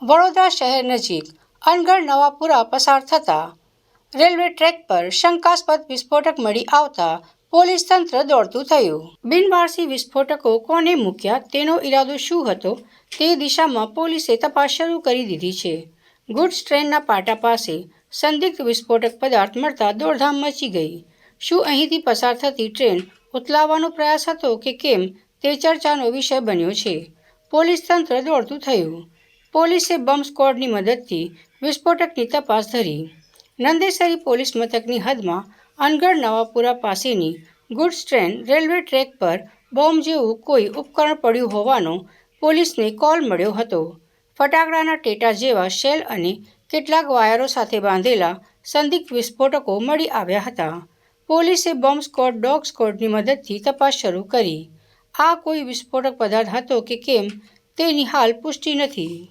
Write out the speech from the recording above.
વડોદરા શહેર નજીક અનગઢ નવાપુરા પસાર થતા રેલવે ટ્રેક પર શંકાસ્પદ વિસ્ફોટક મળી આવતા પોલીસ તંત્ર દોડતું થયું. બિનવારસી વિસ્ફોટકો કોને મૂક્યા, તેનો ઇરાદો શું હતો તે દિશામાં પોલીસે તપાસ શરૂ કરી દીધી છે. ગુડ્સ ટ્રેનના પાટા પાસે સંદિગ્ધ વિસ્ફોટક પદાર્થ મળતા દોડધામ મચી ગઈ. શું અહીંથી પસાર થતી ટ્રેન ઉથલાવવાનો પ્રયાસ હતો કે કેમ તે ચર્ચાનો વિષય બન્યો છે. પોલીસ તંત્ર દોડતું થયું. પોલીસે બોમ્બ સ્ક્વોડની મદદથી વિસ્ફોટકની તપાસ ધરી. નંદેસરી પોલીસ મથકની હદમાં અનગઢ નવાપુરા પાસેની ગુડ્સ ટ્રેન રેલવે ટ્રેક પર બોમ્બ જેવું કોઈ ઉપકરણ પડ્યું હોવાનો પોલીસને કોલ મળ્યો હતો. ફટાકડાના ટેટા જેવા શેલ અને કેટલાક વાયરો સાથે બાંધેલા સંદિગ્ધ વિસ્ફોટકો મળી આવ્યા હતા. પોલીસે બોમ્બ સ્ક્વોડ, ડોગ સ્ક્વોડની મદદથી તપાસ શરૂ કરી. આ કોઈ વિસ્ફોટક પદાર્થ હતો કે કેમ તેની હાલ પુષ્ટિ નથી.